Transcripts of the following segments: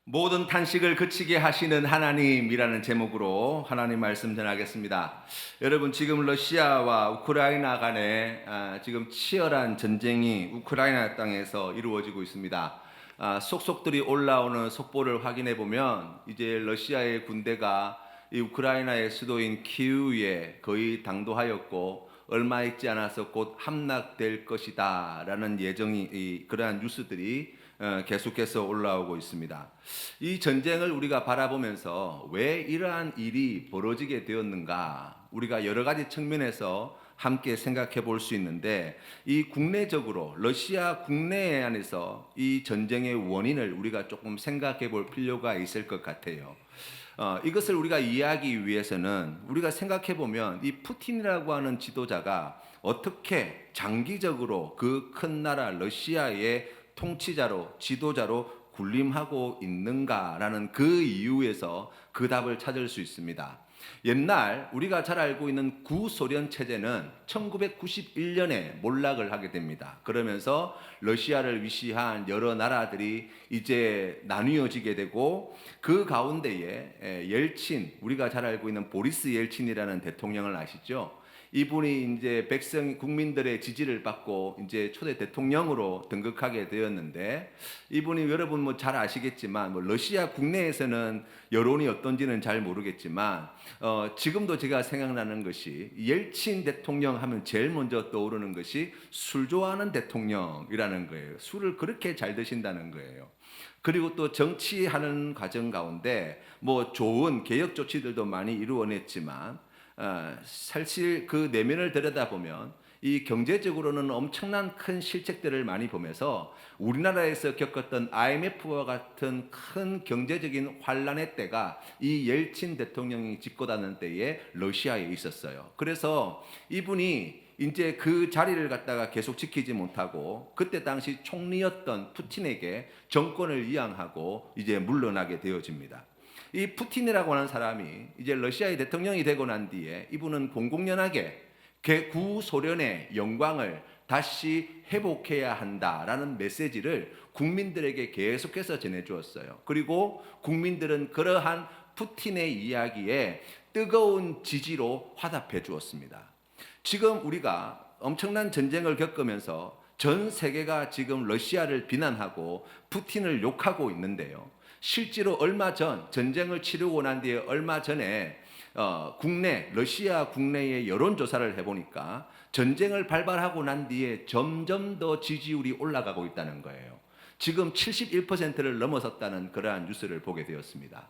모든 탄식을 그치게 하시는 하나님이라는 제목으로 하나님 말씀 전하겠습니다. 여러분, 지금 러시아와 우크라이나 간에 지금 치열한 전쟁이 우크라이나 땅에서 이루어지고 있습니다. 속속들이 올라오는 속보를 확인해 보면 이제 러시아의 군대가 이 우크라이나의 수도인 키우에 거의 당도하였고 얼마 있지 않아서 곧 함락될 것이다라는 그러한 뉴스들이 계속해서 올라오고 있습니다. 이 전쟁을 우리가 바라보면서 왜 이러한 일이 벌어지게 되었는가, 우리가 여러 가지 측면에서 함께 생각해 볼 수 있는데, 이 국내적으로 러시아 국내 안에서 이 전쟁의 원인을 우리가 조금 생각해 볼 필요가 있을 것 같아요. 이것을 우리가 이해하기 위해서는 우리가 생각해 보면 이 푸틴이라고 하는 지도자가 어떻게 장기적으로 그 큰 나라 러시아의 통치자로, 지도자로 군림하고 있는가라는 그 이유에서 그 답을 찾을 수 있습니다. 옛날 우리가 잘 알고 있는 구소련 체제는 1991년에 몰락을 하게 됩니다. 그러면서 러시아를 위시한 여러 나라들이 이제 나뉘어지게 되고, 그 가운데에 우리가 잘 알고 있는 보리스 옐친이라는 대통령을 아시죠? 이분이 이제 국민들의 지지를 받고 이제 초대 대통령으로 등극하게 되었는데, 이분이 여러분 잘 아시겠지만 러시아 국내에서는 여론이 어떤지는 잘 모르겠지만 지금도 제가 생각나는 것이, 옐친 대통령 하면 제일 먼저 떠오르는 것이 술 좋아하는 대통령이라는 거예요. 술을 그렇게 잘 드신다는 거예요. 그리고 또 정치하는 과정 가운데 좋은 개혁 조치들도 많이 이루어냈지만, 사실 그 내면을 들여다보면 이 경제적으로는 엄청난 큰 실책들을 많이 보면서 우리나라에서 겪었던 IMF와 같은 큰 경제적인 환란의 때가 이 옐친 대통령이 집권하는 때에 러시아에 있었어요. 그래서 이분이 이제 그 자리를 갖다가 계속 지키지 못하고 그때 당시 총리였던 푸틴에게 정권을 이양하고 이제 물러나게 되어집니다. 이 푸틴이라고 하는 사람이 이제 러시아의 대통령이 되고 난 뒤에 이분은 공공연하게 구소련의 영광을 다시 회복해야 한다라는 메시지를 국민들에게 계속해서 전해주었어요. 그리고 국민들은 그러한 푸틴의 이야기에 뜨거운 지지로 화답해 주었습니다. 지금 우리가 엄청난 전쟁을 겪으면서 전 세계가 지금 러시아를 비난하고 푸틴을 욕하고 있는데요. 실제로 얼마 전 전쟁을 치르고 난 뒤에 얼마 전에 러시아 국내의 여론조사를 해보니까 전쟁을 발발하고 난 뒤에 점점 더 지지율이 올라가고 있다는 거예요. 지금 71%를 넘어섰다는 그러한 뉴스를 보게 되었습니다.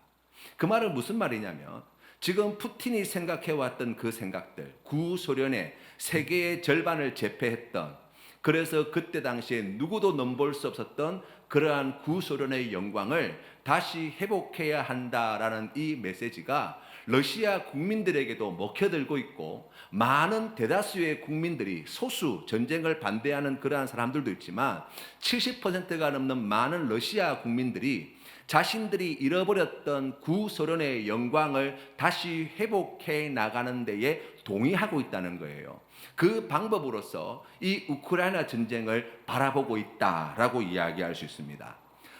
그 말은 무슨 말이냐면, 지금 푸틴이 생각해왔던 그 생각들, 구소련의 세계의 절반을 제패했던, 그래서 그때 당시에 누구도 넘볼 수 없었던 그러한 구소련의 영광을 다시 회복해야 한다라는 이 메시지가 러시아 국민들에게도 먹혀들고 있고, 많은 대다수의 국민들이, 소수 전쟁을 반대하는 그러한 사람들도 있지만 70%가 넘는 많은 러시아 국민들이 자신들이 잃어버렸던 구소련의 영광을 다시 회복해 나가는 데에 동의하고 있다는 거예요. 그 방법으로서 이 우크라이나 전쟁을 바라보고 있다라고 이야기할 수 있습니다.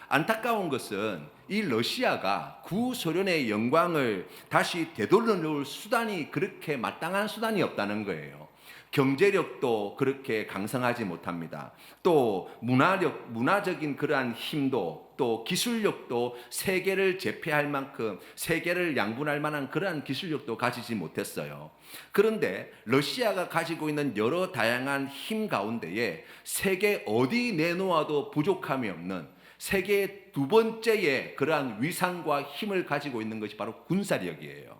안타까운 것은 이 러시아가 구소련의 영광을 다시 되돌려놓을 수단이, 그렇게 마땅한 수단이 없다는 거예요. 경제력도 그렇게 강성하지 못합니다. 또 문화적인 그러한 힘도, 또 기술력도 세계를 제패할 만큼, 세계를 양분할 만한 그러한 기술력도 가지지 못했어요. 그런데 러시아가 가지고 있는 여러 다양한 힘 가운데에 세계 어디 내놓아도 부족함이 없는 세계 두 번째의 그러한 위상과 힘을 가지고 있는 것이 바로 군사력이에요.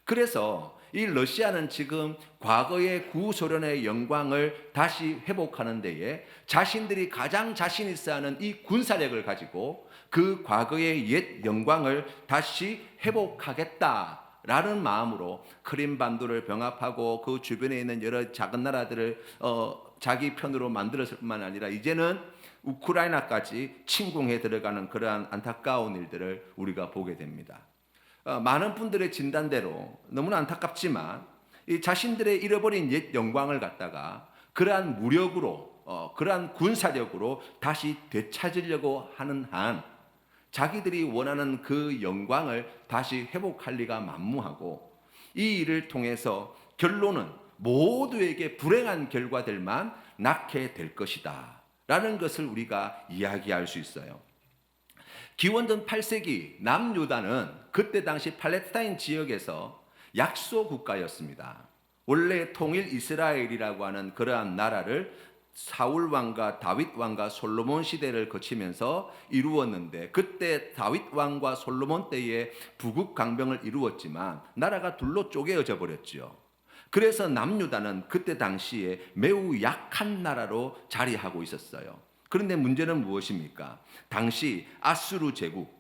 그래서 이 러시아는 지금 과거의 구소련의 영광을 다시 회복하는 데에 자신들이 가장 자신 있어 하는 이 군사력을 가지고 그 과거의 옛 영광을 다시 회복하겠다라는 마음으로 크림반도를 병합하고 그 주변에 있는 여러 작은 나라들을 자기 편으로 만들었을 뿐만 아니라 이제는 우크라이나까지 침공해 들어가는 그러한 안타까운 일들을 우리가 보게 됩니다. 많은 분들의 진단대로 너무나 안타깝지만 이 자신들의 잃어버린 옛 영광을 갖다가 그러한 무력으로, 그러한 군사력으로 다시 되찾으려고 하는 한 자기들이 원하는 그 영광을 다시 회복할 리가 만무하고, 이 일을 통해서 결론은 모두에게 불행한 결과들만 낳게 될 것이다 라는 것을 우리가 이야기할 수 있어요. 기원전 8세기 남유다는 그때 당시 팔레스타인 지역에서 약소 국가였습니다. 원래 통일 이스라엘이라고 하는 그러한 나라를 사울 왕과 다윗 왕과 솔로몬 시대를 거치면서 이루었는데, 그때 다윗 왕과 솔로몬 때에 부국 강병을 이루었지만 나라가 둘로 쪼개어져 버렸죠. 그래서 남유다는 그때 당시에 매우 약한 나라로 자리하고 있었어요. 그런데 문제는 무엇입니까? 당시 아수르 제국,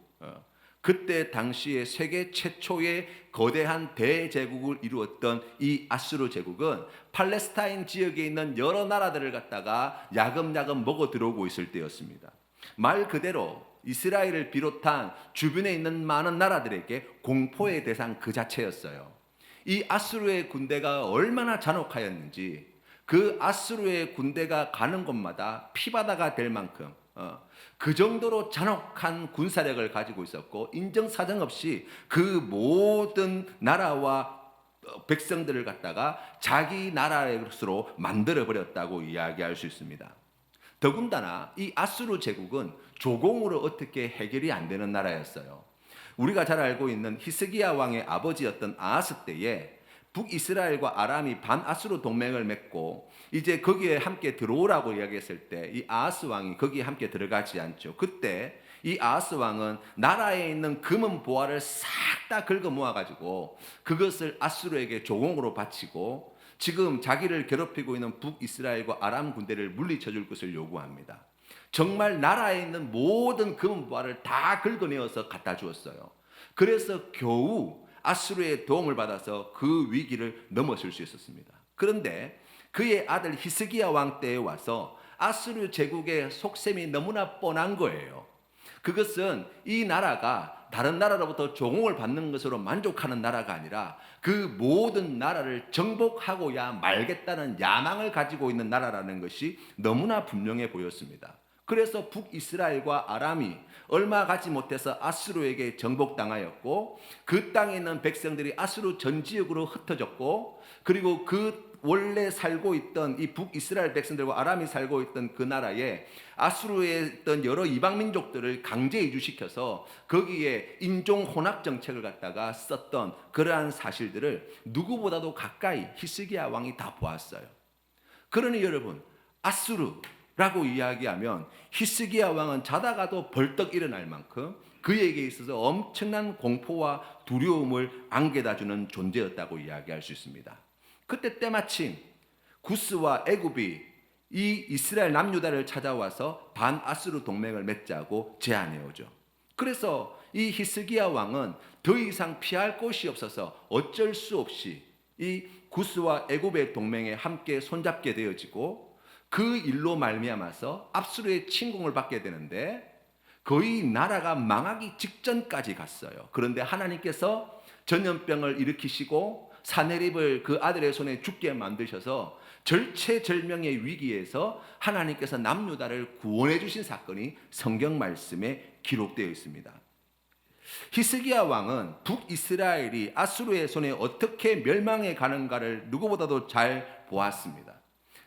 그때 당시에 세계 최초의 거대한 대제국을 이루었던 이 아수르 제국은 팔레스타인 지역에 있는 여러 나라들을 갖다가 야금야금 먹어 들어오고 있을 때였습니다. 말 그대로 이스라엘을 비롯한 주변에 있는 많은 나라들에게 공포의 대상 그 자체였어요. 이 아수르의 군대가 얼마나 잔혹하였는지, 그 아수르의 군대가 가는 곳마다 피바다가 될 만큼 그 정도로 잔혹한 군사력을 가지고 있었고, 인정사정 없이 그 모든 나라와 백성들을 갖다가 자기 나라로 만들어버렸다고 이야기할 수 있습니다. 더군다나 이 아수르 제국은 조공으로 어떻게 해결이 안 되는 나라였어요. 우리가 잘 알고 있는 히스기야 왕의 아버지였던 아하스 때에 북이스라엘과 아람이 반아수르 동맹을 맺고 이제 거기에 함께 들어오라고 이야기했을 때 이 아하스 왕이 거기에 함께 들어가지 않죠. 그때 이 아하스 왕은 나라에 있는 금은 보화를 싹 다 긁어 모아가지고 그것을 아수르에게 조공으로 바치고 지금 자기를 괴롭히고 있는 북이스라엘과 아람 군대를 물리쳐 줄 것을 요구합니다. 정말 나라에 있는 모든 금은 보화를 다 긁어내어서 갖다 주었어요. 그래서 겨우 아수르의 도움을 받아서 그 위기를 넘어설 수 있었습니다. 그런데 그의 아들 히스기야 왕 때에 와서 아수르 제국의 속셈이 너무나 뻔한 거예요. 그것은 이 나라가 다른 나라로부터 조공을 받는 것으로 만족하는 나라가 아니라 그 모든 나라를 정복하고야 말겠다는 야망을 가지고 있는 나라라는 것이 너무나 분명해 보였습니다. 그래서 북이스라엘과 아람이 얼마 가지 못해서 아수르에게 정복당하였고, 그 땅에 있는 백성들이 아수르 전 지역으로 흩어졌고, 그리고 그 원래 살고 있던 이 북이스라엘 백성들과 아람이 살고 있던 그 나라에 아수르에 있던 여러 이방 민족들을 강제 이주시켜서 거기에 인종 혼합 정책을 갖다가 썼던 그러한 사실들을 누구보다도 가까이 히스기야 왕이 다 보았어요. 그러니 여러분, 아수르라고 이야기하면 히스기야 왕은 자다가도 벌떡 일어날 만큼 그에게 있어서 엄청난 공포와 두려움을 안겨다주는 존재였다고 이야기할 수 있습니다. 그때 때마침 구스와 애굽이 이 이스라엘 남유다를 찾아와서 반아수르 동맹을 맺자고 제안해 오죠. 그래서 이 히스기야 왕은 더 이상 피할 곳이 없어서 어쩔 수 없이 이 구스와 애굽의 동맹에 함께 손잡게 되어지고, 그 일로 말미암아서 압수르의 침공을 받게 되는데 거의 나라가 망하기 직전까지 갔어요. 그런데 하나님께서 전염병을 일으키시고 사네립을 그 아들의 손에 죽게 만드셔서 절체절명의 위기에서 하나님께서 남유다를 구원해 주신 사건이 성경 말씀에 기록되어 있습니다. 히스기야 왕은 북이스라엘이 아수르의 손에 어떻게 멸망해 가는가를 누구보다도 잘 보았습니다.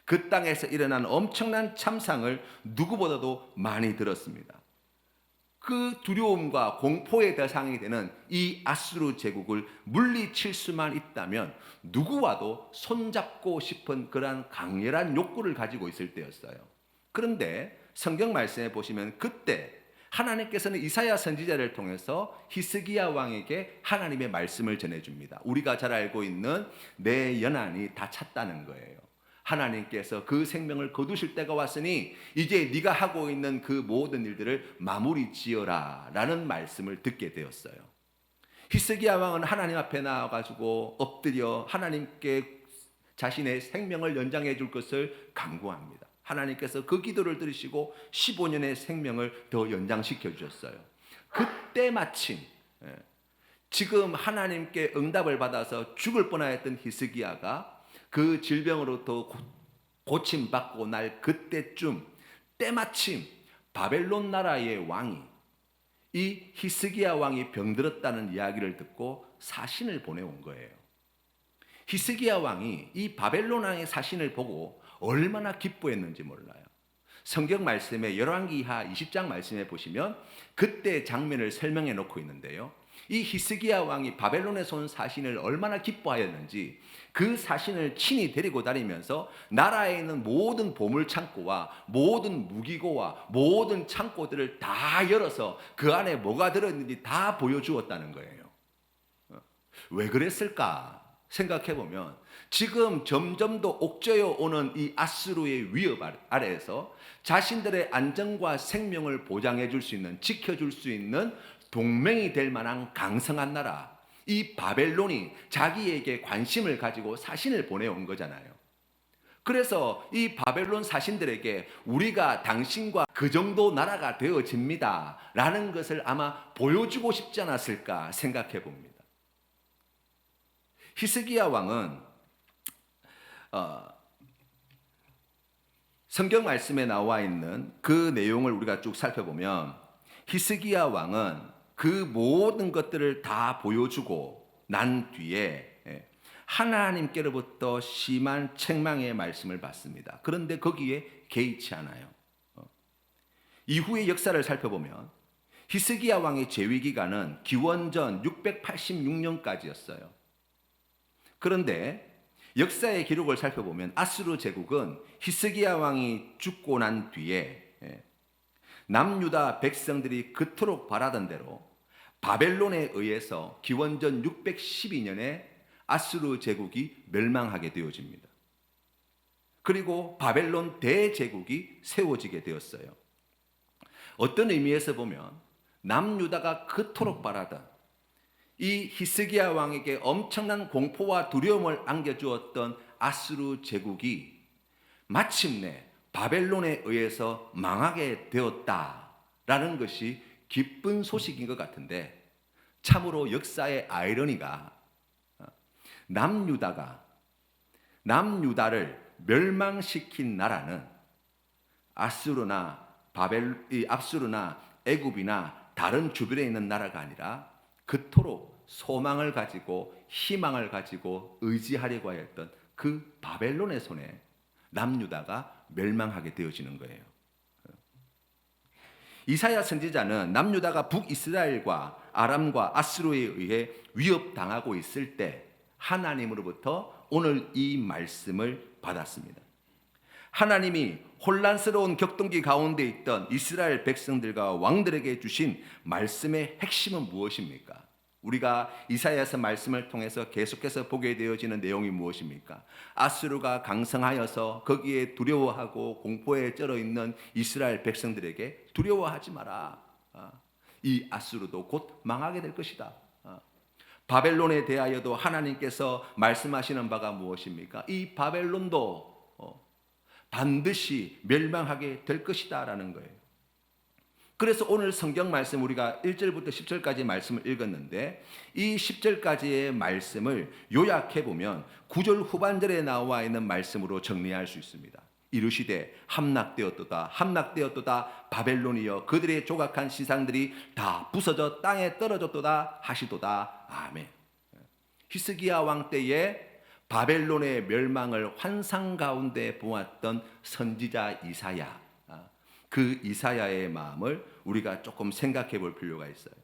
그 땅에서 일어난 엄청난 참상을 누구보다도 많이 들었습니다. 그 두려움과 공포의 대상이 되는 이 아수르 제국을 물리칠 수만 있다면 누구와도 손잡고 싶은 그러한 강렬한 욕구를 가지고 있을 때였어요. 그런데 성경 말씀에 보시면 그때 하나님께서는 이사야 선지자를 통해서 히스기야 왕에게 하나님의 말씀을 전해줍니다. 우리가 잘 알고 있는 내 연한이 다 찼다는 거예요. 하나님께서 그 생명을 거두실 때가 왔으니 이제 네가 하고 있는 그 모든 일들을 마무리 지어라 라는 말씀을 듣게 되었어요. 히스기야 왕은 하나님 앞에 나와가지고 엎드려 하나님께 자신의 생명을 연장해 줄 것을 간구합니다. 하나님께서 그 기도를 들으시고 15년의 생명을 더 연장시켜 주셨어요. 그때 마침 지금 하나님께 응답을 받아서 죽을 뻔하였던 히스기야가 그 질병으로부터 고침받고 날 그때쯤 때마침 바벨론 나라의 왕이 이 히스기야 왕이 병들었다는 이야기를 듣고 사신을 보내온 거예요. 히스기야 왕이 이 바벨론 왕의 사신을 보고 얼마나 기뻐했는지 몰라요. 성경 말씀에 열왕기하 20장 말씀에 보시면 그때 장면을 설명해 놓고 있는데요. 이 히스기야 왕이 바벨론에서 온 사신을 얼마나 기뻐하였는지 그 사신을 친히 데리고 다니면서 나라에 있는 모든 보물 창고와 모든 무기고와 모든 창고들을 다 열어서 그 안에 뭐가 들어있는지 다 보여주었다는 거예요. 왜 그랬을까 생각해 보면 지금 점점 더 옥죄어 오는 이 아수르의 위협 아래에서 자신들의 안전과 생명을 보장해 줄 수 있는, 지켜줄 수 있는 동맹이 될 만한 강성한 나라, 이 바벨론이 자기에게 관심을 가지고 사신을 보내온 거잖아요. 그래서 이 바벨론 사신들에게 우리가 당신과 그 정도 나라가 되어집니다 라는 것을 아마 보여주고 싶지 않았을까 생각해 봅니다. 히스기야 왕은 성경 말씀에 나와 있는 그 내용을 우리가 쭉 살펴보면 히스기야 왕은 그 모든 것들을 다 보여주고 난 뒤에 하나님께로부터 심한 책망의 말씀을 받습니다. 그런데 거기에 개의치 않아요. 이후의 역사를 살펴보면 히스기야 왕의 재위 기간은 기원전 686년까지였어요. 그런데 역사의 기록을 살펴보면 아수르 제국은 히스기야 왕이 죽고 난 뒤에 남유다 백성들이 그토록 바라던 대로 바벨론에 의해서 기원전 612년에 아수르 제국이 멸망하게 되어집니다. 그리고 바벨론 대제국이 세워지게 되었어요. 어떤 의미에서 보면 남유다가 그토록 바라던 이 히스기야 왕에게 엄청난 공포와 두려움을 안겨주었던 아수르 제국이 마침내 바벨론에 의해서 망하게 되었다라는 것이 기쁜 소식인 것 같은데, 참으로 역사의 아이러니가 남유다를 멸망시킨 나라는 아수르나 애굽이나 다른 주변에 있는 나라가 아니라 그토록 소망을 가지고 희망을 가지고 의지하려고 하였던 그 바벨론의 손에 남유다가 멸망하게 되어지는 거예요. 이사야 선지자는 남유다가 북이스라엘과 아람과 아수르에 의해 위협당하고 있을 때 하나님으로부터 오늘 이 말씀을 받았습니다. 하나님이 혼란스러운 격동기 가운데 있던 이스라엘 백성들과 왕들에게 주신 말씀의 핵심은 무엇입니까? 우리가 이사야서 말씀을 통해서 계속해서 보게 되어지는 내용이 무엇입니까? 아수르가 강성하여서 거기에 두려워하고 공포에 쩔어 있는 이스라엘 백성들에게 두려워하지 마라. 이 아수르도 곧 망하게 될 것이다. 바벨론에 대하여도 하나님께서 말씀하시는 바가 무엇입니까? 이 바벨론도 반드시 멸망하게 될 것이다 라는 거예요. 그래서 오늘 성경 말씀 우리가 1절부터 10절까지 말씀을 읽었는데 이 10절까지의 말씀을 요약해 보면 9절 후반절에 나와 있는 말씀으로 정리할 수 있습니다. 이르시되 함락되었도다 바벨론이여 그들의 조각한 시상들이 다 부서져 땅에 떨어졌도다 하시도다. 아멘. 히스기야 왕 때에 바벨론의 멸망을 환상 가운데 보았던 선지자 이사야, 그 이사야의 마음을 우리가 조금 생각해 볼 필요가 있어요.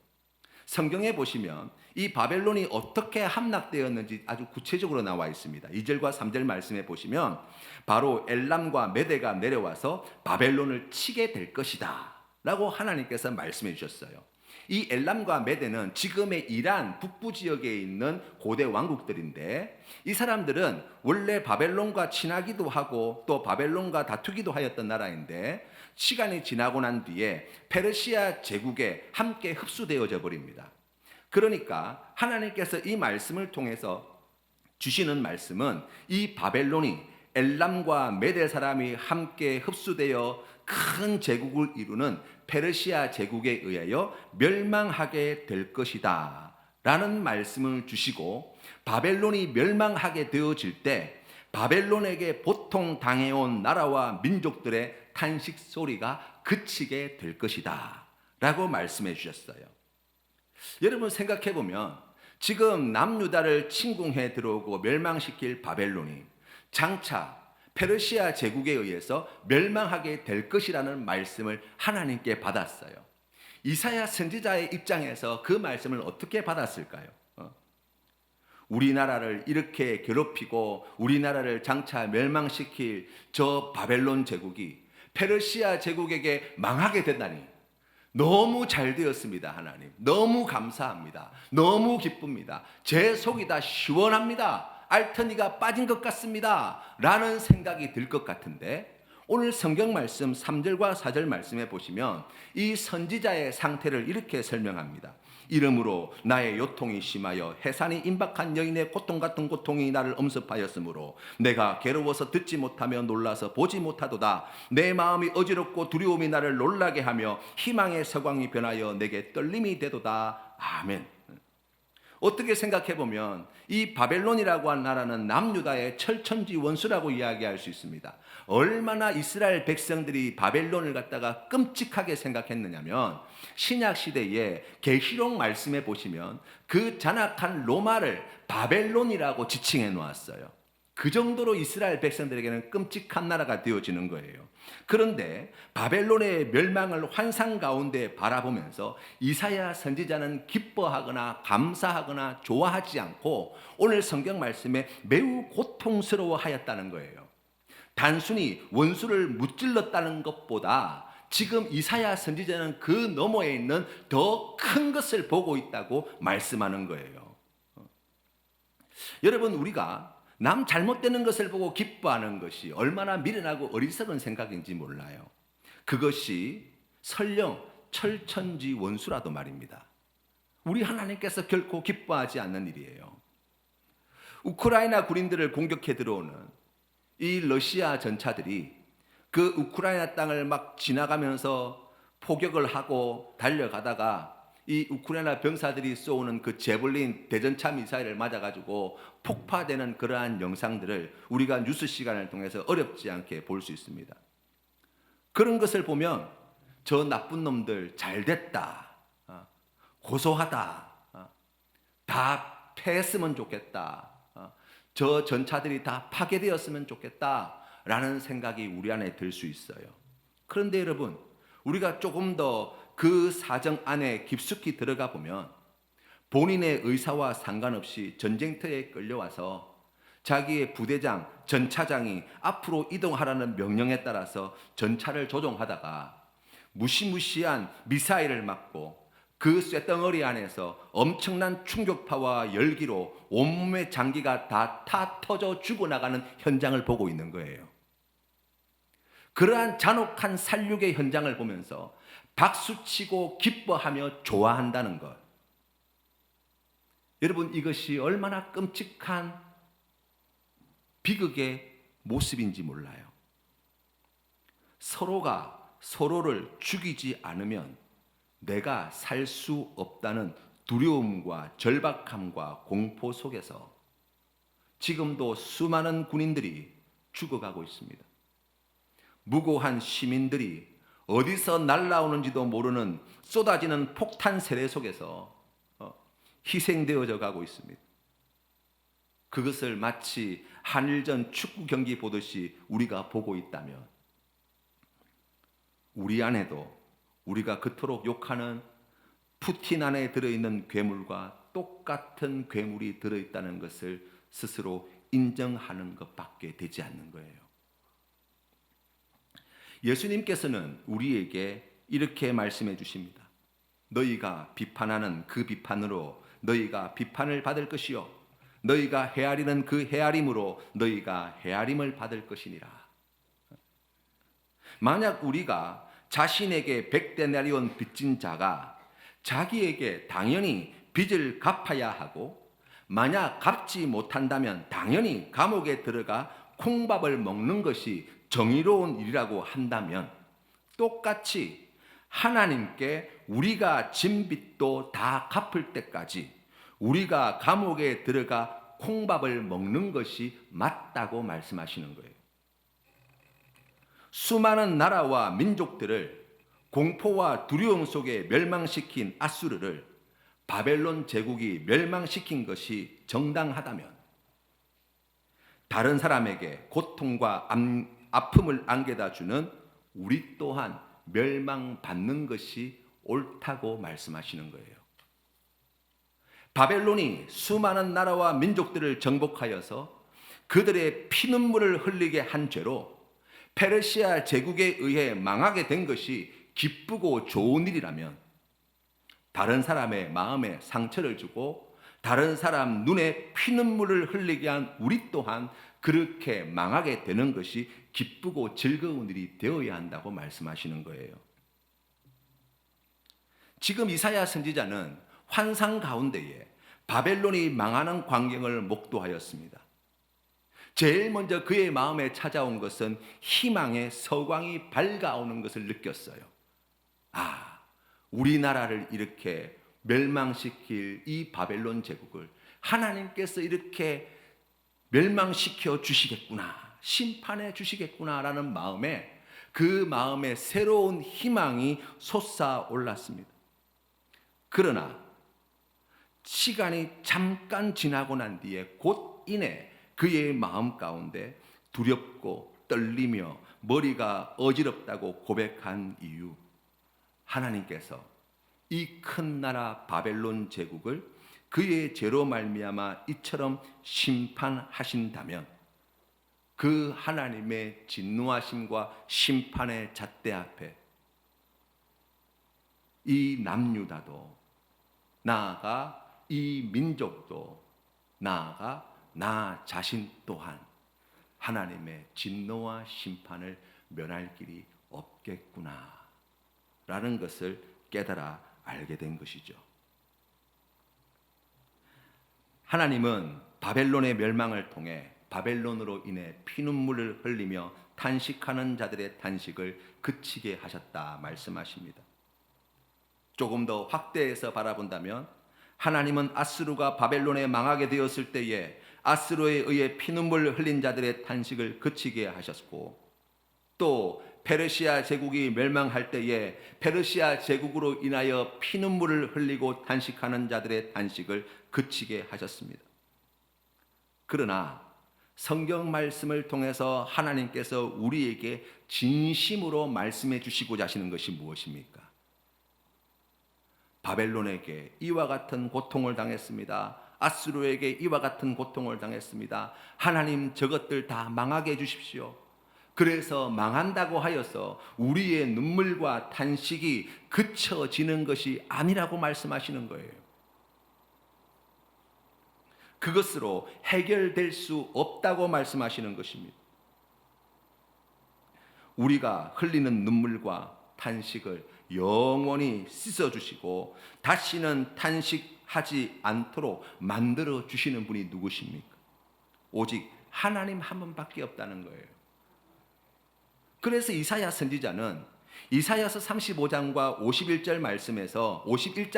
성경에 보시면 이 바벨론이 어떻게 함락되었는지 아주 구체적으로 나와 있습니다. 2절과 3절 말씀에 보시면 바로 엘람과 메대가 내려와서 바벨론을 치게 될 것이다 라고 하나님께서 말씀해 주셨어요. 이 엘람과 메대는 지금의 이란 북부 지역에 있는 고대 왕국들인데 이 사람들은 원래 바벨론과 친하기도 하고 또 바벨론과 다투기도 하였던 나라인데 시간이 지나고 난 뒤에 페르시아 제국에 함께 흡수되어져 버립니다. 그러니까 하나님께서 이 말씀을 통해서 주시는 말씀은 이 바벨론이 엘람과 메대 사람이 함께 흡수되어 큰 제국을 이루는 페르시아 제국에 의하여 멸망하게 될 것이다 라는 말씀을 주시고, 바벨론이 멸망하게 되어질 때 바벨론에게 보통 당해온 나라와 민족들의 탄식 소리가 그치게 될 것이다 라고 말씀해 주셨어요. 여러분 생각해 보면 지금 남유다를 침공해 들어오고 멸망시킬 바벨론이 장차 페르시아 제국에 의해서 멸망하게 될 것이라는 말씀을 하나님께 받았어요. 이사야 선지자의 입장에서 그 말씀을 어떻게 받았을까요? 우리나라를 이렇게 괴롭히고 우리나라를 장차 멸망시킬 저 바벨론 제국이 페르시아 제국에게 망하게 된다니 너무 잘 되었습니다. 하나님 너무 감사합니다. 너무 기쁩니다. 제 속이 다 시원합니다. 알터니가 빠진 것 같습니다 라는 생각이 들 것 같은데, 오늘 성경 말씀 3절과 4절 말씀에 보시면 이 선지자의 상태를 이렇게 설명합니다. 이름으로 나의 요통이 심하여 해산이 임박한 여인의 고통 같은 고통이 나를 엄습하였으므로 내가 괴로워서 듣지 못하며 놀라서 보지 못하도다. 내 마음이 어지럽고 두려움이 나를 놀라게 하며 희망의 서광이 변하여 내게 떨림이 되도다. 아멘. 어떻게 생각해 보면 이 바벨론이라고 한 나라는 남유다의 철천지 원수라고 이야기할 수 있습니다. 얼마나 이스라엘 백성들이 바벨론을 갖다가 끔찍하게 생각했느냐면 신약 시대에 계시록 말씀에 보시면 그 잔악한 로마를 바벨론이라고 지칭해 놓았어요. 그 정도로 이스라엘 백성들에게는 끔찍한 나라가 되어지는 거예요. 그런데 바벨론의 멸망을 환상 가운데 바라보면서 이사야 선지자는 기뻐하거나 감사하거나 좋아하지 않고 오늘 성경 말씀에 매우 고통스러워하였다는 거예요. 단순히 원수를 무찔렀다는 것보다 지금 이사야 선지자는 그 너머에 있는 더 큰 것을 보고 있다고 말씀하는 거예요. 여러분, 우리가 남 잘못되는 것을 보고 기뻐하는 것이 얼마나 미련하고 어리석은 생각인지 몰라요. 그것이 설령 철천지 원수라도 말입니다. 우리 하나님께서 결코 기뻐하지 않는 일이에요. 우크라이나 군인들을 공격해 들어오는 이 러시아 전차들이 그 우크라이나 땅을 막 지나가면서 포격을 하고 달려가다가 이 우크라이나 병사들이 쏘는 그 제블린 대전차 미사일을 맞아가지고 폭파되는 그러한 영상들을 우리가 뉴스 시간을 통해서 어렵지 않게 볼 수 있습니다. 그런 것을 보면 저 나쁜 놈들 잘됐다, 고소하다, 다 패했으면 좋겠다, 저 전차들이 다 파괴되었으면 좋겠다 라는 생각이 우리 안에 들 수 있어요. 그런데 여러분, 우리가 조금 더 그 사정 안에 깊숙이 들어가 보면 본인의 의사와 상관없이 전쟁터에 끌려와서 자기의 부대장, 전차장이 앞으로 이동하라는 명령에 따라서 전차를 조종하다가 무시무시한 미사일을 맞고 그 쇳덩어리 안에서 엄청난 충격파와 열기로 온몸의 장기가 다 터져 죽어나가는 현장을 보고 있는 거예요. 그러한 잔혹한 살육의 현장을 보면서 박수치고 기뻐하며 좋아한다는 것. 여러분, 이것이 얼마나 끔찍한 비극의 모습인지 몰라요. 서로가 서로를 죽이지 않으면 내가 살 수 없다는 두려움과 절박함과 공포 속에서 지금도 수많은 군인들이 죽어가고 있습니다. 무고한 시민들이 어디서 날아오는지도 모르는 쏟아지는 폭탄 세례 속에서 희생되어져 가고 있습니다. 그것을 마치 한일전 축구 경기 보듯이 우리가 보고 있다면 우리 안에도 우리가 그토록 욕하는 푸틴 안에 들어있는 괴물과 똑같은 괴물이 들어있다는 것을 스스로 인정하는 것밖에 되지 않는 거예요. 예수님께서는 우리에게 이렇게 말씀해 주십니다. 너희가 비판하는 그 비판으로 너희가 비판을 받을 것이요 너희가 헤아리는 그 헤아림으로 너희가 헤아림을 받을 것이니라. 만약 우리가 자신에게 100데나리온 빚진 자가 자기에게 당연히 빚을 갚아야 하고 만약 갚지 못한다면 당연히 감옥에 들어가 콩밥을 먹는 것이 정의로운 일이라고 한다면 똑같이 하나님께 우리가 진 빚도 다 갚을 때까지 우리가 감옥에 들어가 콩밥을 먹는 것이 맞다고 말씀하시는 거예요. 수많은 나라와 민족들을 공포와 두려움 속에 멸망시킨 아수르를 바벨론 제국이 멸망시킨 것이 정당하다면 다른 사람에게 고통과 아픔을 안겨다 주는 우리 또한 멸망받는 것이 옳다고 말씀하시는 거예요. 바벨론이 수많은 나라와 민족들을 정복하여서 그들의 피눈물을 흘리게 한 죄로 페르시아 제국에 의해 망하게 된 것이 기쁘고 좋은 일이라면 다른 사람의 마음에 상처를 주고 다른 사람 눈에 피눈물을 흘리게 한 우리 또한 그렇게 망하게 되는 것이 기쁘고 즐거운 일이 되어야 한다고 말씀하시는 거예요. 지금 이사야 선지자는 환상 가운데에 바벨론이 망하는 광경을 목도하였습니다. 제일 먼저 그의 마음에 찾아온 것은 희망의 서광이 밝아오는 것을 느꼈어요. 우리나라를 이렇게 멸망시킬 이 바벨론 제국을 하나님께서 이렇게 멸망시켜 주시겠구나, 심판해 주시겠구나라는 마음에 그 마음에 새로운 희망이 솟아올랐습니다. 그러나 시간이 잠깐 지나고 난 뒤에 곧 이내 그의 마음 가운데 두렵고 떨리며 머리가 어지럽다고 고백한 이유, 하나님께서 이 큰 나라 바벨론 제국을 그의 죄로 말미암아 이처럼 심판하신다면 그 하나님의 진노하심과 심판의 잣대 앞에 이 남유다도 나아가 이 민족도 나아가 나 자신 또한 하나님의 진노와 심판을 면할 길이 없겠구나 라는 것을 깨달아 알게 된 것이죠. 하나님은 바벨론의 멸망을 통해 바벨론으로 인해 피눈물을 흘리며 탄식하는 자들의 탄식을 그치게 하셨다 말씀하십니다. 조금 더 확대해서 바라본다면 하나님은 아수르가 바벨론에 망하게 되었을 때에 아수르에 의해 피눈물을 흘린 자들의 탄식을 그치게 하셨고, 또 페르시아 제국이 멸망할 때에 페르시아 제국으로 인하여 피눈물을 흘리고 탄식하는 자들의 탄식을 그치게 하셨습니다. 그러나 성경 말씀을 통해서 하나님께서 우리에게 진심으로 말씀해 주시고자 하시는 것이 무엇입니까? 바벨론에게 이와 같은 고통을 당했습니다. 아수르에게 이와 같은 고통을 당했습니다. 하나님 저것들 다 망하게 해주십시오. 그래서 망한다고 하여서 우리의 눈물과 탄식이 그쳐지는 것이 아니라고 말씀하시는 거예요. 그것으로 해결될 수 없다고 말씀하시는 것입니다. 우리가 흘리는 눈물과 탄식을 영원히 씻어주시고 다시는 탄식하지 않도록 만들어 주시는 분이 누구십니까? 오직 하나님 한 분밖에 없다는 거예요. 그래서 이사야 선지자는 이사야서 35장과 51장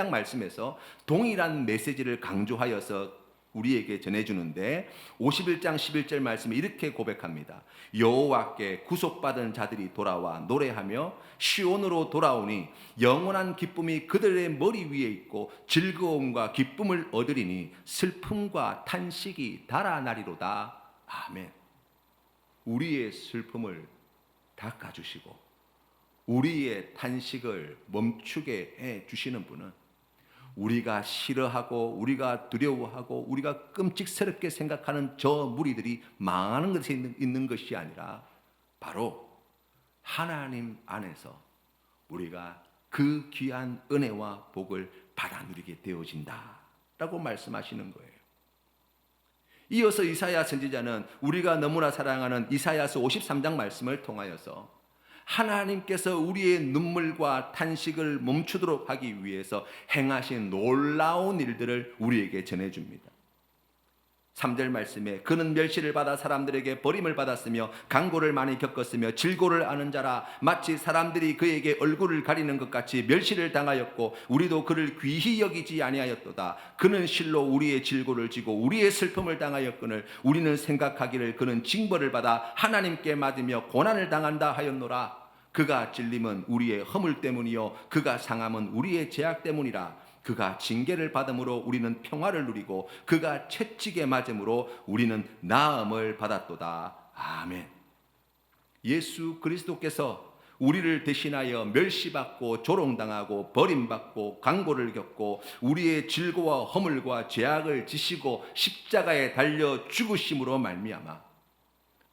말씀에서 동일한 메시지를 강조하여서 우리에게 전해주는데 51장 11절 말씀에 이렇게 고백합니다. 여호와께 구속받은 자들이 돌아와 노래하며 시온으로 돌아오니 영원한 기쁨이 그들의 머리 위에 있고 즐거움과 기쁨을 얻으리니 슬픔과 탄식이 달아나리로다. 아멘. 우리의 슬픔을 닦아주시고 우리의 탄식을 멈추게 해주시는 분은 우리가 싫어하고 우리가 두려워하고 우리가 끔찍스럽게 생각하는 저 무리들이 망하는 것에 있는 것이 아니라 바로 하나님 안에서 우리가 그 귀한 은혜와 복을 받아 누리게 되어진다 라고 말씀하시는 거예요. 이어서 이사야 선지자는 우리가 너무나 사랑하는 이사야서 53장 말씀을 통하여서 하나님께서 우리의 눈물과 탄식을 멈추도록 하기 위해서 행하신 놀라운 일들을 우리에게 전해줍니다. 3절 말씀에 그는 멸시를 받아 사람들에게 버림을 받았으며 강고를 많이 겪었으며 질고를 아는 자라 마치 사람들이 그에게 얼굴을 가리는 것 같이 멸시를 당하였고 우리도 그를 귀히 여기지 아니하였도다. 그는 실로 우리의 질고를 지고 우리의 슬픔을 당하였거늘 우리는 생각하기를 그는 징벌을 받아 하나님께 맞으며 고난을 당한다 하였노라. 그가 찔림은 우리의 허물 때문이요 그가 상함은 우리의 죄악 때문이라. 그가 징계를 받음으로 우리는 평화를 누리고 그가 채찍에 맞음으로 우리는 나음을 받았도다. 아멘. 예수 그리스도께서 우리를 대신하여 멸시받고 조롱당하고 버림받고 강고를 겪고 우리의 질고와 허물과 죄악을 지시고 십자가에 달려 죽으심으로 말미암아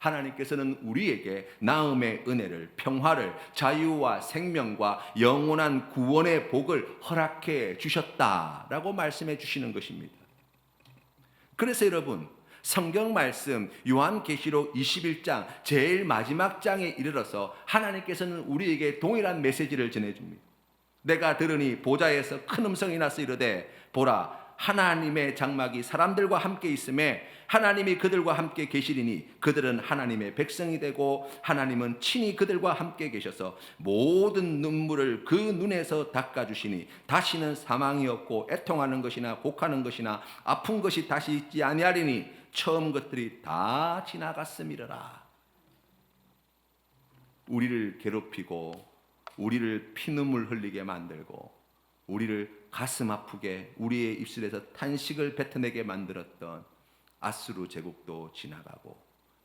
하나님께서는 우리에게 나음의 은혜를, 평화를, 자유와 생명과 영원한 구원의 복을 허락해 주셨다라고 말씀해 주시는 것입니다. 그래서 여러분, 성경 말씀 요한계시록 21장 제일 마지막 장에 이르러서 하나님께서는 우리에게 동일한 메시지를 전해줍니다. 내가 들으니 보좌에서 큰 음성이 나서 이르되 보라 하나님의 장막이 사람들과 함께 있음에 하나님이 그들과 함께 계시리니 그들은 하나님의 백성이 되고 하나님은 친히 그들과 함께 계셔서 모든 눈물을 그 눈에서 닦아주시니 다시는 사망이 없고 애통하는 것이나 곡하는 것이나 아픈 것이 다시 있지 아니하리니 처음 것들이 다 지나갔음이러라. 우리를 괴롭히고 우리를 피눈물 흘리게 만들고 우리를 가슴 아프게 우리의 입술에서 탄식을 뱉어내게 만들었던 아수르 제국도 지나가고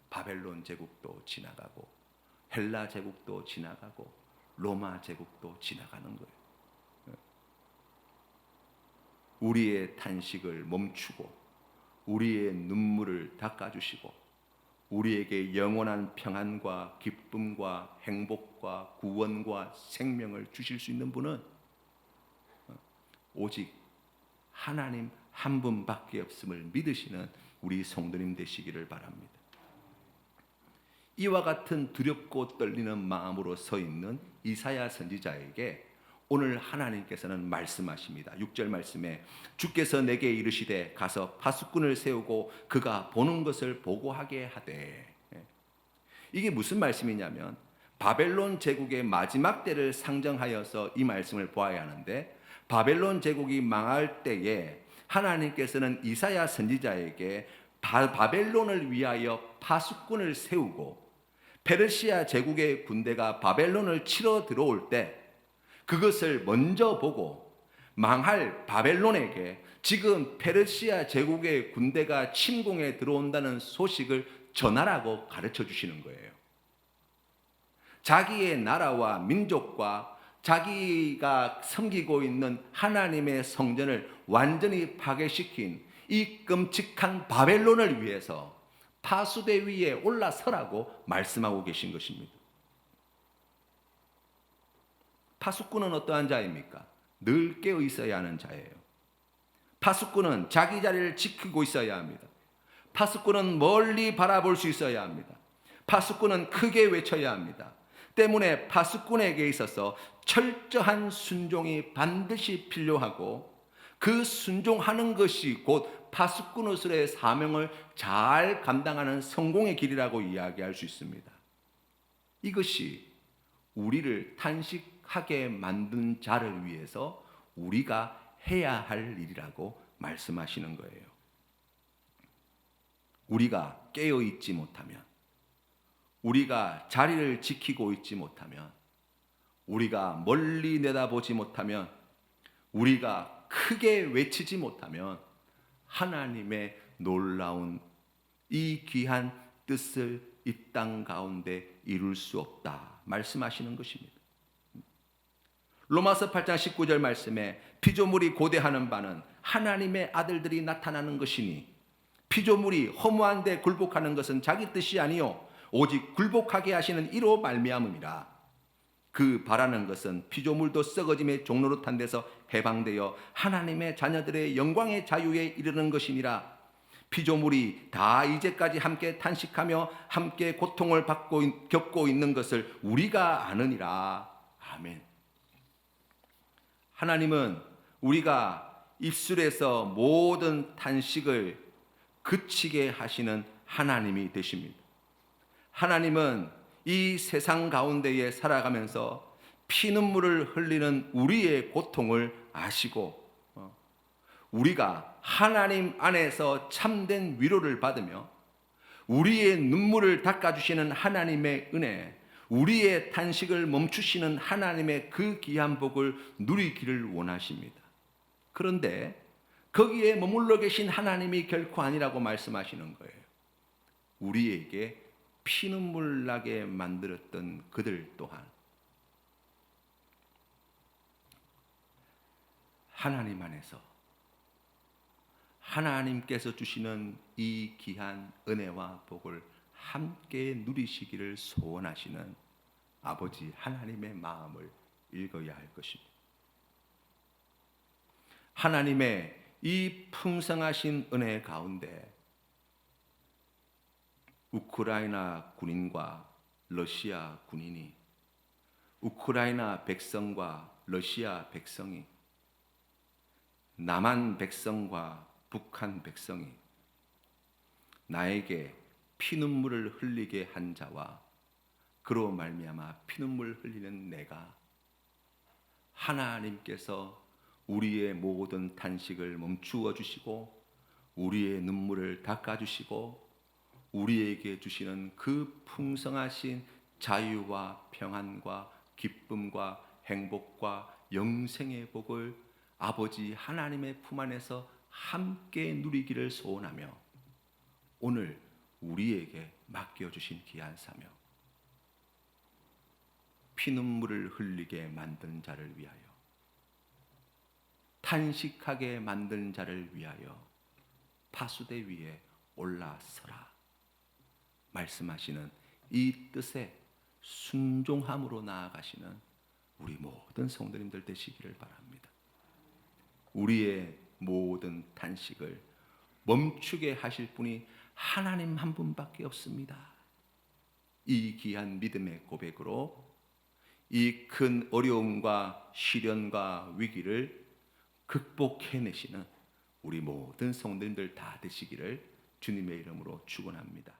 바벨론 제국도 지나가고 헬라 제국도 지나가고 로마 제국도 지나가는 거예요. 우리의 탄식을 멈추고 우리의 눈물을 닦아주시고 우리에게 영원한 평안과 기쁨과 행복과 구원과 생명을 주실 수 있는 분은 오직 하나님 한 분밖에 없음을 믿으시는 우리 성도님 되시기를 바랍니다. 이와 같은 두렵고 떨리는 마음으로 서 있는 이사야 선지자에게 오늘 하나님께서는 말씀하십니다. 6절 말씀에 주께서 내게 이르시되 가서 파수꾼을 세우고 그가 보는 것을 보고하게 하되. 이게 무슨 말씀이냐면 바벨론 제국의 마지막 때를 상정하여서 이 말씀을 보아야 하는데 바벨론 제국이 망할 때에 하나님께서는 이사야 선지자에게 바벨론을 위하여 파수꾼을 세우고 페르시아 제국의 군대가 바벨론을 치러 들어올 때 그것을 먼저 보고 망할 바벨론에게 지금 페르시아 제국의 군대가 침공에 들어온다는 소식을 전하라고 가르쳐 주시는 거예요. 자기의 나라와 민족과 자기가 섬기고 있는 하나님의 성전을 완전히 파괴시킨 이 끔찍한 바벨론을 위해서 파수대 위에 올라서라고 말씀하고 계신 것입니다. 파수꾼은 어떠한 자입니까? 늘 깨어 있어야 하는 자예요. 파수꾼은 자기 자리를 지키고 있어야 합니다. 파수꾼은 멀리 바라볼 수 있어야 합니다. 파수꾼은 크게 외쳐야 합니다. 때문에 파수꾼에게 있어서 철저한 순종이 반드시 필요하고 그 순종하는 것이 곧 파수꾼으로서의 사명을 잘 감당하는 성공의 길이라고 이야기할 수 있습니다. 이것이 우리를 탄식하게 만든 자를 위해서 우리가 해야 할 일이라고 말씀하시는 거예요. 우리가 깨어 있지 못하면, 우리가 자리를 지키고 있지 못하면, 우리가 멀리 내다보지 못하면, 우리가 크게 외치지 못하면 하나님의 놀라운 이 귀한 뜻을 이 땅 가운데 이룰 수 없다 말씀하시는 것입니다. 로마서 8장 19절 말씀에 피조물이 고대하는 바는 하나님의 아들들이 나타나는 것이니 피조물이 허무한 데 굴복하는 것은 자기 뜻이 아니요 오직 굴복하게 하시는 이로 말미암음이라. 그 바라는 것은 피조물도 썩어짐의 종노릇한 데서 해방되어 하나님의 자녀들의 영광의 자유에 이르는 것이니라. 피조물이 다 이제까지 함께 탄식하며 함께 고통을 겪고 있는 것을 우리가 아느니라. 아멘. 하나님은 우리가 입술에서 모든 탄식을 그치게 하시는 하나님이 되십니다. 하나님은 이 세상 가운데에 살아가면서 피눈물을 흘리는 우리의 고통을 아시고 우리가 하나님 안에서 참된 위로를 받으며 우리의 눈물을 닦아주시는 하나님의 은혜, 우리의 탄식을 멈추시는 하나님의 그 귀한 복을 누리기를 원하십니다. 그런데 거기에 머물러 계신 하나님이 결코 아니라고 말씀하시는 거예요. 우리에게 피눈물 나게 만들었던 그들 또한 하나님 안에서 하나님께서 주시는 이 귀한 은혜와 복을 함께 누리시기를 소원하시는 아버지 하나님의 마음을 읽어야 할 것입니다. 하나님의 이 풍성하신 은혜 가운데 우크라이나 군인과 러시아 군인이, 우크라이나 백성과 러시아 백성이, 남한 백성과 북한 백성이 나에게 피눈물을 흘리게 한 자와 그로 말미암아 피눈물 흘리는 내가, 하나님께서 우리의 모든 탄식을 멈추어 주시고 우리의 눈물을 닦아 주시고 우리에게 주시는 그 풍성하신 자유와 평안과 기쁨과 행복과 영생의 복을 아버지 하나님의 품 안에서 함께 누리기를 소원하며 오늘 우리에게 맡겨주신 귀한 사명, 피눈물을 흘리게 만든 자를 위하여, 탄식하게 만든 자를 위하여 파수대 위에 올라서라 말씀하시는 이 뜻에 순종함으로 나아가시는 우리 모든 성도님들 되시기를 바랍니다. 우리의 모든 탄식을 멈추게 하실 분이 하나님 한 분밖에 없습니다. 이 귀한 믿음의 고백으로 이 큰 어려움과 시련과 위기를 극복해내시는 우리 모든 성도님들 다 되시기를 주님의 이름으로 축원합니다.